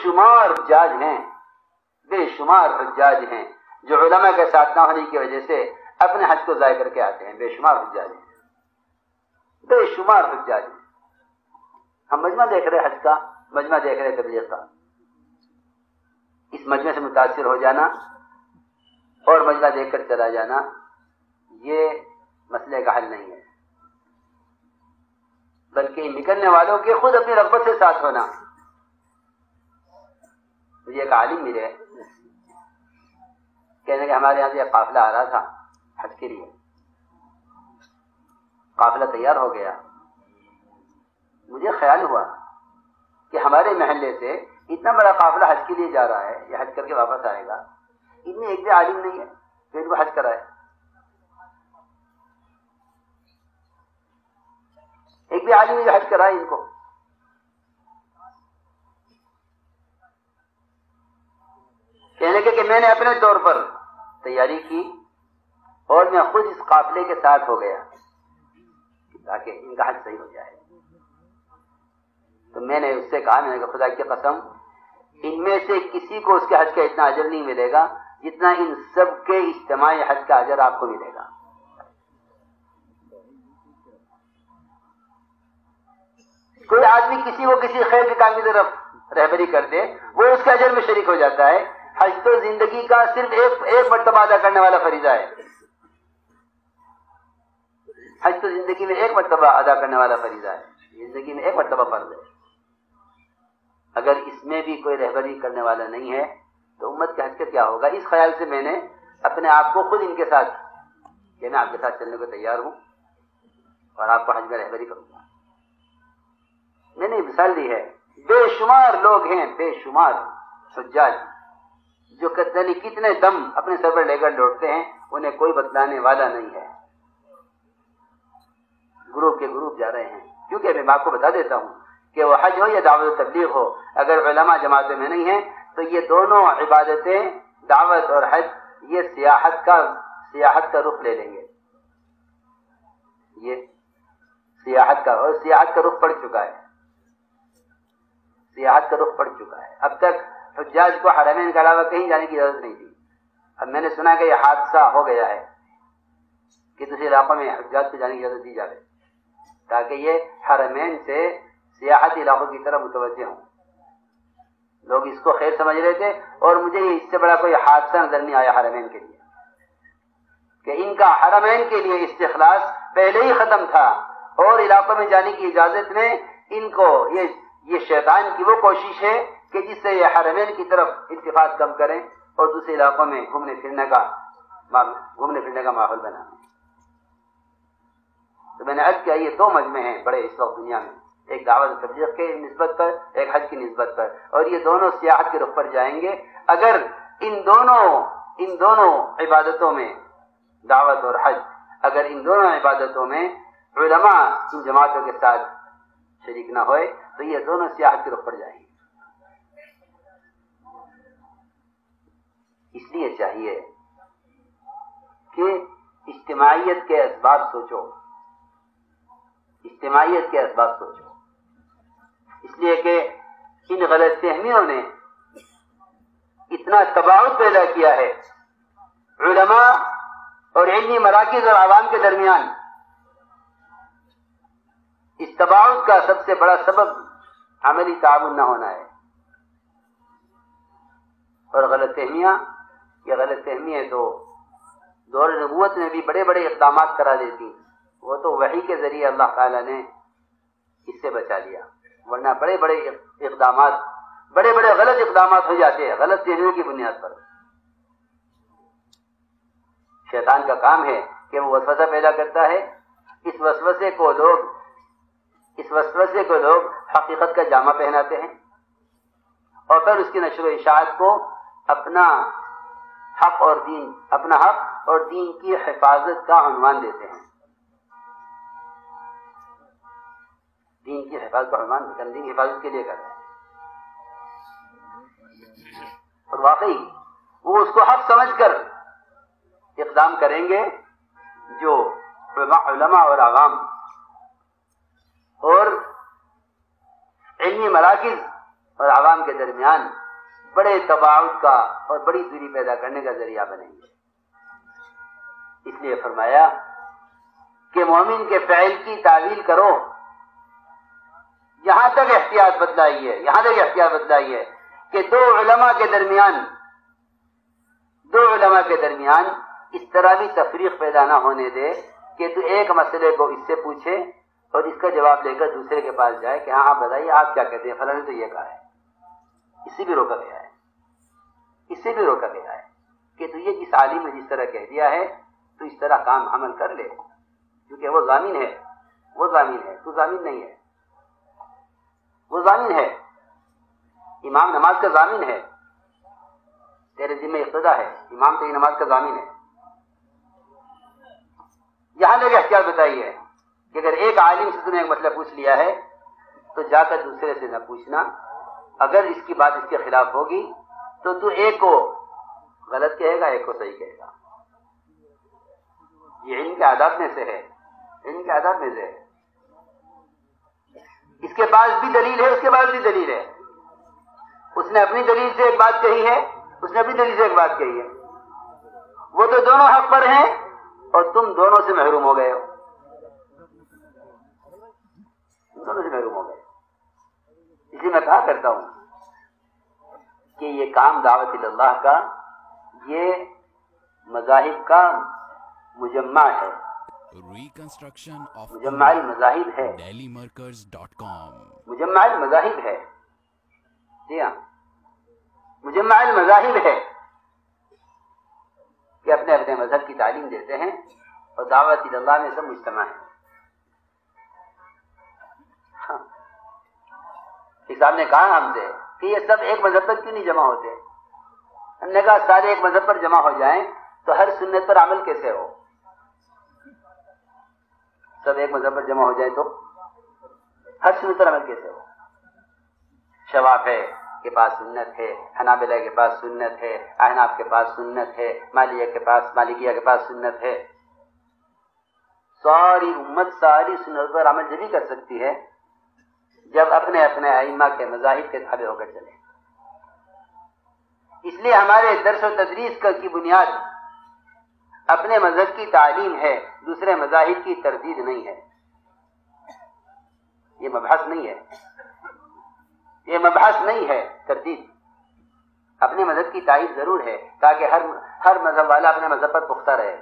شمار حجاج ہیں، بے شمار حجاج ہیں جو علماء کے ساتھ نہ ہونے کی وجہ سے اپنے حج کو ضائع کر کے آتے ہیں، بے شمار حجاج ہیں، بے شمار حجاج ہیں۔ ہم مجمع دیکھ رہے حج کا، مجمع دیکھ رہے تبلیغ کا، اس مجمع سے متاثر ہو جانا اور مجمع دیکھ کر چلا جانا یہ مسئلے کا حل نہیں ہے، بلکہ نکلنے والوں کے خود اپنی رغبت سے ساتھ ہونا۔ مجھے ایک عالم ملے، کہنے کہ ہمارے یہاں سے ایک قافلہ آ رہا تھا حج کے لیے، قافلہ تیار ہو گیا، مجھے خیال ہوا کہ ہمارے محلے سے اتنا بڑا قافلہ حج کے لیے جا رہا ہے، یہ حج کر کے واپس آئے گا، ان میں ایک بھی عالم نہیں ہے جو ان کو حج کرائے، ایک بھی عالم جو حج کرائے ان کو۔ کہنے کہ میں نے اپنے طور پر تیاری کی اور میں خود اس قافلے کے ساتھ ہو گیا تاکہ ان کا حج صحیح ہو جائے۔ تو میں نے اس سے کہا، میں نے کہا خدا کی قسم ان میں سے کسی کو اس کے حج کا اتنا اجر نہیں ملے گا جتنا ان سب کے اجتماعی حج کا اجر آپ کو ملے گا۔ کوئی آدمی کسی کو کسی خیر کے کام کی طرف رہبری کر دے، وہ اس کے اجر میں شریک ہو جاتا ہے۔ حج تو زندگی کا صرف ایک مرتبہ ادا کرنے والا فریضہ ہے، حج تو زندگی میں ایک مرتبہ ادا کرنے والا فریضہ ہے، زندگی میں ایک مرتبہ فرض ہے۔ اگر اس میں بھی کوئی رہبری کرنے والا نہیں ہے تو امت کے حج کا کیا ہوگا؟ اس خیال سے میں نے اپنے آپ کو خود ان کے ساتھ، کہ میں آپ کے ساتھ چلنے کو تیار ہوں اور آپ کو حج میں رہبری کروں گا۔ میں نے مثال دی ہے، بے شمار لوگ ہیں، بے شمار حجاج جو کتنے دم اپنے سر پر لے کر لوٹتے ہیں، انہیں کوئی بتلانے والا نہیں ہے، گروپ کے گروپ جا رہے ہیں۔ کیونکہ میں آپ کو بتا دیتا ہوں کہ وہ حج ہو یا دعوت و تبلیغ ہو، اگر علماء جماعتیں میں نہیں ہیں تو یہ دونوں عبادتیں، دعوت اور حج، یہ سیاحت کا رخ لے لیں گے، یہ سیاحت کا رخ پڑ چکا ہے، سیاحت کا رخ پڑ چکا ہے۔ اب تک حجاج کو حرمین کے علاوہ کہیں جانے کی اجازت نہیں تھی، اب میں نے سنا کہ یہ حادثہ ہو گیا ہے کہ دوسرے علاقوں میں حجاج کو جانے کی اجازت دی جائے تاکہ یہ حرمین سے سیاحتی علاقوں کی طرف متوجہ ہوں۔ لوگ اس کو خیر سمجھ رہے تھے اور مجھے اس سے بڑا کوئی حادثہ نظر نہیں آیا حرمین کے لیے، کہ ان کا حرمین کے لیے استخلاص پہلے ہی ختم تھا، اور علاقوں میں جانے کی اجازت میں ان کو یہ شیطان کی وہ کوشش ہے کہ جس سے یہ حرمین کی طرف التفات کم کریں اور دوسرے علاقوں میں گھومنے پھرنے کا ماحول بنا۔ تو میں نے عرض کیا یہ دو مجمع ہیں بڑے اس وقت دنیا میں، ایک دعوت و تبلیغ کے نسبت پر، ایک حج کی نسبت پر، اور یہ دونوں سیاحت کے رخ پر جائیں گے۔ اگر ان دونوں عبادتوں میں، دعوت اور حج، اگر ان دونوں عبادتوں میں علماء ان جماعتوں کے ساتھ شریک نہ ہوئے تو یہ دونوں سیاحت کے رخ پر جائیں گے۔ اس لیے چاہیے کہ اجتماعیت کے اسباب سوچو، اجتماعیت کے اسباب سوچو، اس لیے کہ ان غلط فہمیوں نے اتنا تباعد پیدا کیا ہے علماء اور علمی مراکز اور عوام کے درمیان۔ اس تباعد کا سب سے بڑا سبب عملی تعاون نہ ہونا ہے، اور غلط فہمیاں، یہ غلط فہمیاں تو دور نبوت میں بھی بڑے بڑے اقدامات کرا دیتی، وہ تو وحی کے ذریعے اللہ تعالیٰ نے اس سے بچا لیا، ورنہ بڑے بڑے اقدامات، بڑے بڑے غلط اقدامات ہو جاتے ہیں غلط فہمیوں کی بنیاد پر۔ شیطان کا کام ہے کہ وہ وسوسہ پیدا کرتا ہے، اس وسوسے کو لوگ حقیقت کا جامہ پہناتے ہیں اور پھر اس کی نشر و اشاعت کو اپنا حق اور دین کی حفاظت کا عنوان دیتے ہیں، دین کی حفاظت کا عنوان دیتے ہیں، دین کی حفاظت کے لیے کرتے ہیں، اور واقعی وہ اس کو حق سمجھ کر اقدام کریں گے جو علماء اور عوام اور علمی مراکز اور عوام کے درمیان بڑے تباعد کا اور بڑی دوری پیدا کرنے کا ذریعہ بنیں گے۔ اس لیے فرمایا کہ مومن کے فعل کی تعویل کرو، یہاں تک احتیاط بتلائی ہے کہ دو علماء کے درمیان اس طرح بھی تفریق پیدا نہ ہونے دے کہ تو ایک مسئلے کو اس سے پوچھے اور اس کا جواب لے کر دوسرے کے پاس جائے کہ ہاں آپ بتائیے آپ کیا کہتے ہیں، فلاں نے تو یہ کہا ہے۔ اس سے بھی روکا گیا ہے کہ تو یہ جس عالم نے جس طرح کہہ دیا ہے تو اس طرح کام عمل کر لے، کیونکہ وہ ضامن ہے، تو ضامن نہیں ہے، وہ ضامن ہے، امام نماز کا ضامن ہے، تیرے ذمہ اقتدا ہے، امام تیری نماز کا ضامن ہے۔ یہاں تک احتیاط بتائی ہے کہ اگر ایک عالم سے تم نے ایک مسئلہ پوچھ لیا ہے تو جا کر دوسرے سے نہ پوچھنا، اگر اس کی بات اس کے خلاف ہوگی تو تو ایک کو غلط کہے گا ایک کو صحیح کہے گا۔ یہ علم کے آداب میں سے ہے، اس کے پاس بھی دلیل ہے، اس کے پاس بھی دلیل ہے، اس نے اپنی دلیل سے ایک بات کہی ہے، اس نے اپنی دلیل سے ایک بات کہی ہے، وہ تو دونوں حق پر ہیں اور تم دونوں سے محروم ہو گئے اس لیے میں کہا کرتا ہوں کہ یہ کام دعوت اللہ کا یہ مذاہب کا مجمع ہے، مجمع المذاہب ہے، مجمع المذاہب ہے، جی ہاں مجمع المذاہب ہے کہ اپنے اپنے مذہب کی تعلیم دیتے ہیں اور دعوت اللہ میں سب مجتمع ہے۔ صاحب نے کہا ہم سے کہ یہ سب ایک مذہب پر کیوں نہیں جمع ہوتے؟ ہم نے کہا سارے ایک مذہب پر جمع ہو جائیں تو ہر سنت پر عمل کیسے ہو؟ سب ایک مذہب پر جمع ہو جائے تو ہر سنت پر عمل کیسے ہو؟ شوافی کے پاس سنت ہے، حنابلہ کے پاس سنت ہے، احناف کے پاس سنت ہے، مالکیہ کے پاس سنت ہے۔ ساری امت ساری سنت پر عمل جبھی کر سکتی ہے جب اپنے اپنے ائمہ کے مذاہب کے تابع ہو کر چلے۔ اس لیے ہمارے درس و تدریس کی بنیاد اپنے مذہب کی تعلیم ہے، دوسرے مذاہب کی تردید نہیں ہے، یہ مبحث نہیں ہے تردید۔ اپنے مذہب کی تائید ضرور ہے تاکہ ہر مذہب والا اپنے مذہب پر پختہ رہے۔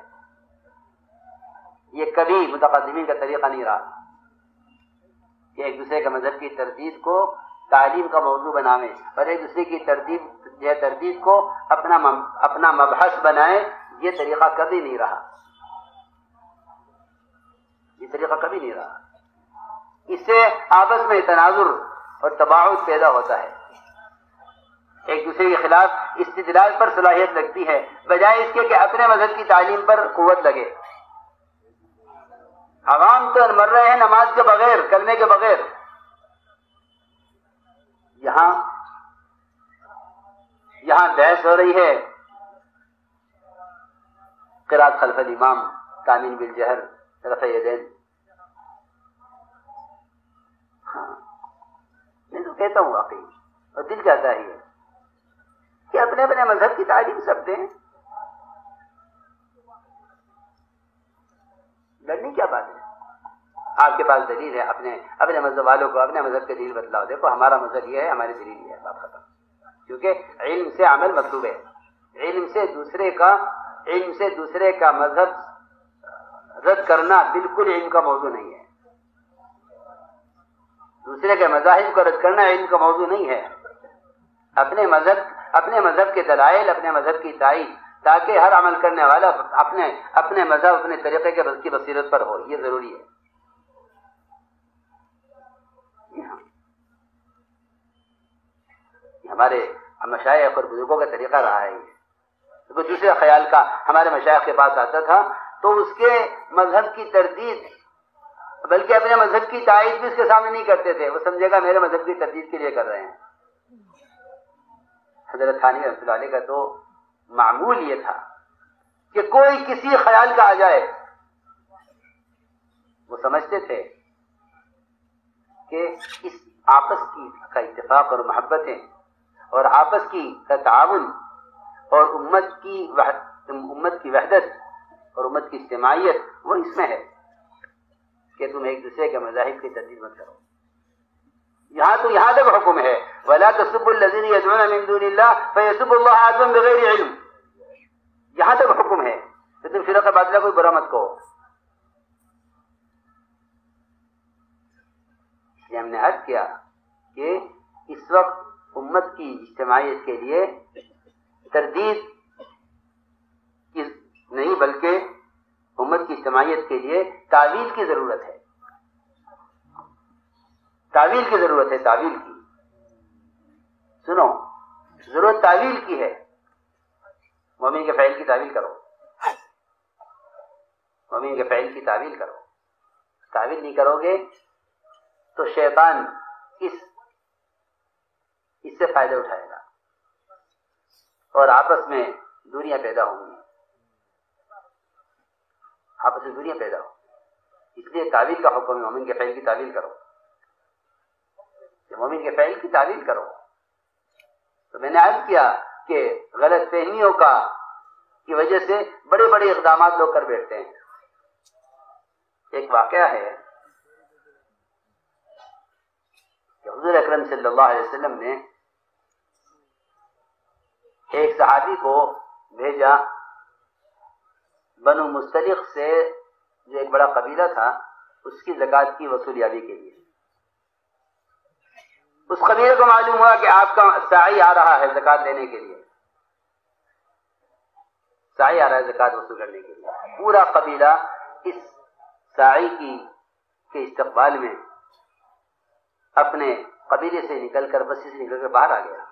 یہ کبھی متقدمین کا طریقہ نہیں رہا کہ ایک دوسرے کے مذہب کی تردید کو تعلیم کا موضوع بنائیں اور ایک دوسرے کی تردید کو اپنا مبحث بنائیں۔ یہ طریقہ کبھی نہیں رہا، اس سے آپس میں تناظر اور تباعد پیدا ہوتا ہے، ایک دوسرے کے خلاف استدلال پر صلاحیت لگتی ہے بجائے اس کے کہ اپنے مذہب کی تعلیم پر قوت لگے۔ عوام تو مر رہے ہیں نماز کے بغیر، کلمے کے بغیر، یہاں بحث ہو رہی ہے قراءت خلف الامام، تامین بالجہر، رفع یدین۔ میں تو کہتا ہوں واقعی اور دل چاہتا ہے کہ اپنے اپنے مذہب کی تعلیم سب دیں، لڑنے کیا بات ہے؟ آپ کے پاس دلیل ہے، اپنے مذہب والوں کو اپنے مذہب کے دلیل بتلاؤ، دیکھو ہمارا مذہب یہ ہے، ہماری دلیل یہ ہے، بات ختم۔ کیونکہ علم سے عمل مطلوب ہے، علم سے دوسرے کا مذہب رد کرنا بالکل علم کا موضوع نہیں ہے، دوسرے کے مذاہب کو رد کرنا علم کا موضوع نہیں ہے۔ اپنے مذہب کے دلائل، اپنے مذہب کی تائید، تاکہ ہر عمل کرنے والا اپنے مذہب اپنے طریقے کی بصیرت پر ہو، یہ ضروری ہے۔ ہمارے مشائخ اور بزرگوں کا طریقہ رہا ہے۔ کوئی دوسرے خیال کا ہمارے مشائخ کے پاس آتا تھا تو اس کے مذہب کی تردید بلکہ اپنے مذہب کی تائید بھی اس کے سامنے نہیں کرتے تھے، وہ سمجھے گا میرے مذہب کی تردید کے لیے کر رہے ہیں۔ حضرت تھانوی رحمۃ اللہ علیہ کا تو معمول یہ تھا کہ کوئی کسی خیال کا آ جائے، وہ سمجھتے تھے کہ آپس کی کا اتفاق اور محبتیں اور آپس کی کا تعاون اور امت کی وحدت اور امت کی اجتماعیت وہ اس میں ہے کہ تم ایک دوسرے کے مذاہب کی تردید مت کرو. یہاں تک حکم ہے وَلَا تَسُبُّوا الَّذِينَ يَدْعُونَ مِن دُونِ اللَّهِ فَيَسُبُّوا اللَّهَ عَدْوًا بِغَيْرِ عِلْمٍ. یہاں تک حکم ہے کہ تم فرقہ باطلہ کوئی برا مت کہو. اس لیے ہم نے عرض کیا کہ اس وقت امت کی اجتماعیت کے لیے تردید نہیں بلکہ امت کی اجتماعیت کے لیے تعویل کی ضرورت ہے. تعویل کی ضرورت ہے. تعویل کی سنو ضرورت تعویل کی ہے. مومن کے فعل کی تعویل کرو. مومن کے فعل کی تعویل کرو. تعویل نہیں کرو گے تو شیطان اس سے فائدہ اٹھائے گا اور آپس میں دوریاں پیدا ہوں گی. آپس میں دوریاں پیدا ہوں. اس لیے تعویل کا حکم ہے مومن کے فعل کی تعویل کرو. مومن کے فعل کی تعویل کرو. تو میں نے عرض کیا کہ غلط فہمیوں کی وجہ سے بڑے بڑے اقدامات لوگ کر بیٹھتے ہیں. ایک واقعہ ہے کہ حضور اکرم صلی اللہ علیہ وسلم نے ایک صحابی کو بھیجا بنو مستلق سے جو ایک بڑا قبیلہ تھا اس کی زکوٰۃ کی وصولیابی کے لیے. اس قبیلے کو معلوم ہوا کہ آپ کا ساعی آ رہا ہے زکوٰۃ لینے کے لیے. ساعی آ رہا ہے زکوٰۃ وصول کرنے کے لیے. پورا قبیلہ اس ساعی کے استقبال میں اپنے قبیلے سے نکل کر بستی سے نکل کر باہر آ گیا.